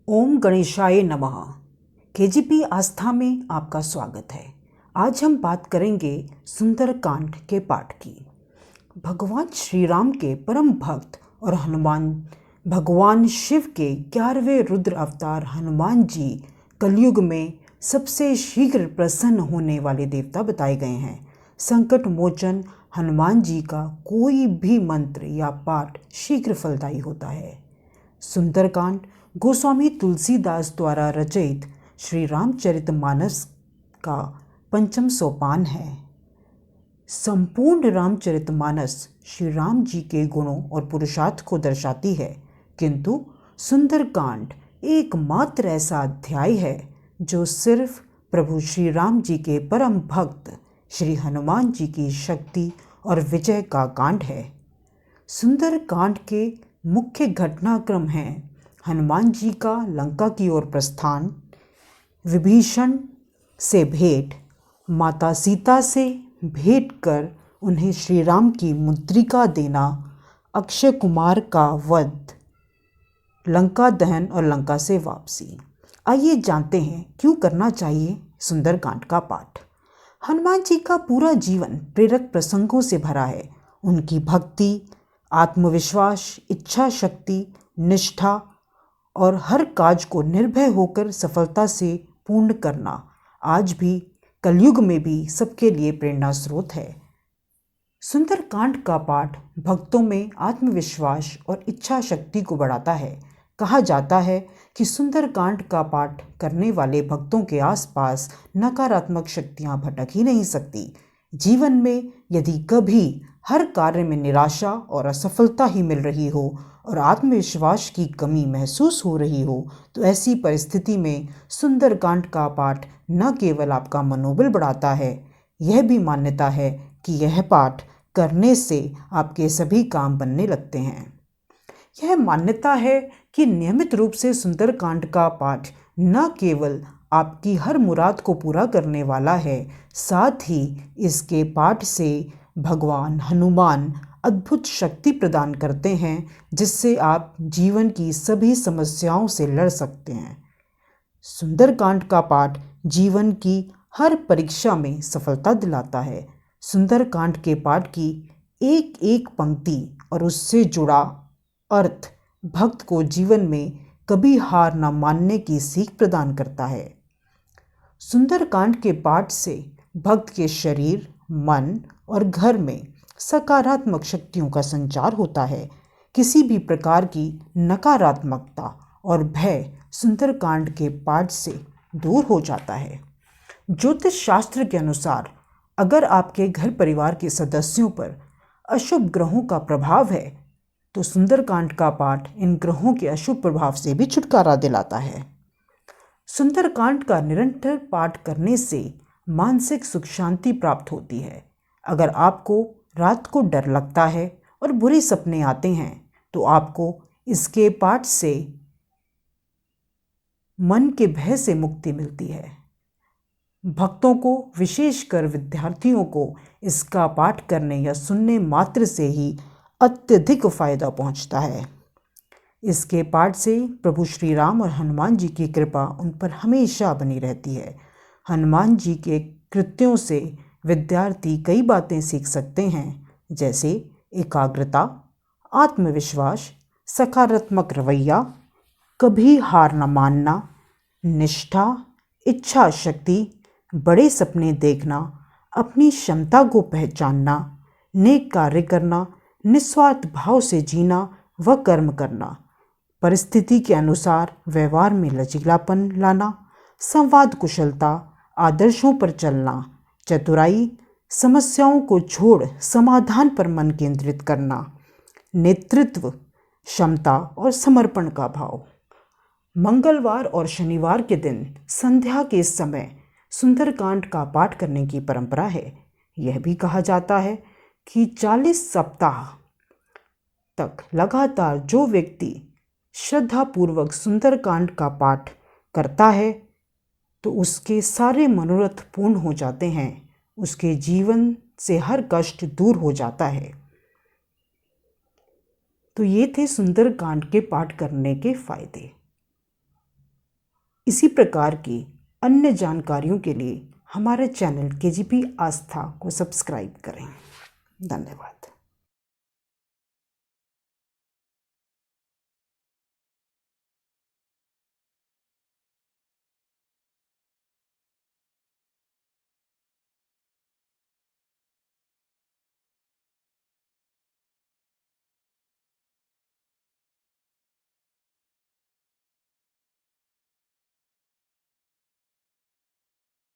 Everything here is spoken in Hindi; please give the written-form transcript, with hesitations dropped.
ओम गणेशाय नमः। केजीपी आस्था में आपका स्वागत है। आज हम बात करेंगे सुंदरकांड के पाठ की। भगवान श्री राम के परम भक्त और हनुमान भगवान शिव के 11वें रुद्र अवतार हनुमान जी कलयुग में सबसे शीघ्र प्रसन्न होने वाले देवता बताए गए हैं। संकट मोचन हनुमान जी का कोई भी मंत्र या पाठ शीघ्र फलदायी होता है। सुंदरकांड गोस्वामी तुलसीदास द्वारा रचित श्री रामचरितमानस का पंचम सोपान है। संपूर्ण रामचरितमानस श्री राम जी के गुणों और पुरुषार्थ को दर्शाती है, किंतु सुंदरकांड एकमात्र ऐसा अध्याय है जो सिर्फ प्रभु श्री राम जी के परम भक्त श्री हनुमान जी की शक्ति और विजय का कांड है। सुंदरकांड के मुख्य घटनाक्रम हैं हनुमान जी का लंका की ओर प्रस्थान, विभीषण से भेंट, माता सीता से भेंट कर उन्हें श्री राम की मुद्रिका देना, अक्षय कुमार का वध, लंका दहन और लंका से वापसी। आइए जानते हैं क्यों करना चाहिए सुंदरकांड का पाठ। हनुमान जी का पूरा जीवन प्रेरक प्रसंगों से भरा है। उनकी भक्ति, आत्मविश्वास, इच्छा शक्ति, निष्ठा और हर काज को निर्भय होकर सफलता से पूर्ण करना आज भी कलयुग में भी सबके लिए प्रेरणा स्रोत है। सुंदरकांड का पाठ भक्तों में आत्मविश्वास और इच्छा शक्ति को बढ़ाता है। कहा जाता है कि सुंदरकांड का पाठ करने वाले भक्तों के आसपास नकारात्मक शक्तियां भटक ही नहीं सकती। जीवन में यदि कभी हर कार्य में निराशा और असफलता ही मिल रही हो और आत्मविश्वास की कमी महसूस हो रही हो, तो ऐसी परिस्थिति में सुंदरकांड का पाठ न केवल आपका मनोबल बढ़ाता है, यह भी मान्यता है कि यह पाठ करने से आपके सभी काम बनने लगते हैं। यह मान्यता है कि नियमित रूप से सुंदरकांड का पाठ न केवल आपकी हर मुराद को पूरा करने वाला है, साथ ही इसके पाठ से भगवान हनुमान अद्भुत शक्ति प्रदान करते हैं, जिससे आप जीवन की सभी समस्याओं से लड़ सकते हैं। सुंदरकांड का पाठ जीवन की हर परीक्षा में सफलता दिलाता है। सुंदरकांड के पाठ की एक एक पंक्ति और उससे जुड़ा अर्थ भक्त को जीवन में कभी हार न मानने की सीख प्रदान करता है। सुंदरकांड के पाठ से भक्त के शरीर, मन और घर में सकारात्मक शक्तियों का संचार होता है। किसी भी प्रकार की नकारात्मकता और भय सुंदरकांड के पाठ से दूर हो जाता है। ज्योतिष शास्त्र के अनुसार अगर आपके घर परिवार के सदस्यों पर अशुभ ग्रहों का प्रभाव है, तो सुंदरकांड का पाठ इन ग्रहों के अशुभ प्रभाव से भी छुटकारा दिलाता है। सुंदरकांड का निरंतर पाठ करने से मानसिक सुख शांति प्राप्त होती है। अगर आपको रात को डर लगता है और बुरे सपने आते हैं, तो आपको इसके पाठ से मन के भय से मुक्ति मिलती है। भक्तों को, विशेषकर विद्यार्थियों को, इसका पाठ करने या सुनने मात्र से ही अत्यधिक फायदा पहुंचता है। इसके पाठ से प्रभु श्री राम और हनुमान जी की कृपा उन पर हमेशा बनी रहती है। हनुमान जी के कृत्यों से विद्यार्थी कई बातें सीख सकते हैं, जैसे एकाग्रता, आत्मविश्वास, सकारात्मक रवैया, कभी हार न मानना, निष्ठा, इच्छा शक्ति, बड़े सपने देखना, अपनी क्षमता को पहचानना, नेक कार्य करना, निस्वार्थ भाव से जीना व कर्म करना, परिस्थिति के अनुसार व्यवहार में लचीलापन लाना, संवाद कुशलता, आदर्शों पर चलना, चतुराई, समस्याओं को छोड़ समाधान पर मन केंद्रित करना, नेतृत्व क्षमता और समर्पण का भाव। मंगलवार और शनिवार के दिन संध्या के समय सुंदरकांड का पाठ करने की परंपरा है। यह भी कहा जाता है कि 40 सप्ताह तक लगातार जो व्यक्ति श्रद्धापूर्वक सुंदरकांड का पाठ करता है, तो उसके सारे मनोरथ पूर्ण हो जाते हैं, उसके जीवन से हर कष्ट दूर हो जाता है। तो ये थे सुंदरकांड के पाठ करने के फायदे। इसी प्रकार की अन्य जानकारियों के लिए हमारे चैनल केजीपी आस्था को सब्सक्राइब करें। धन्यवाद।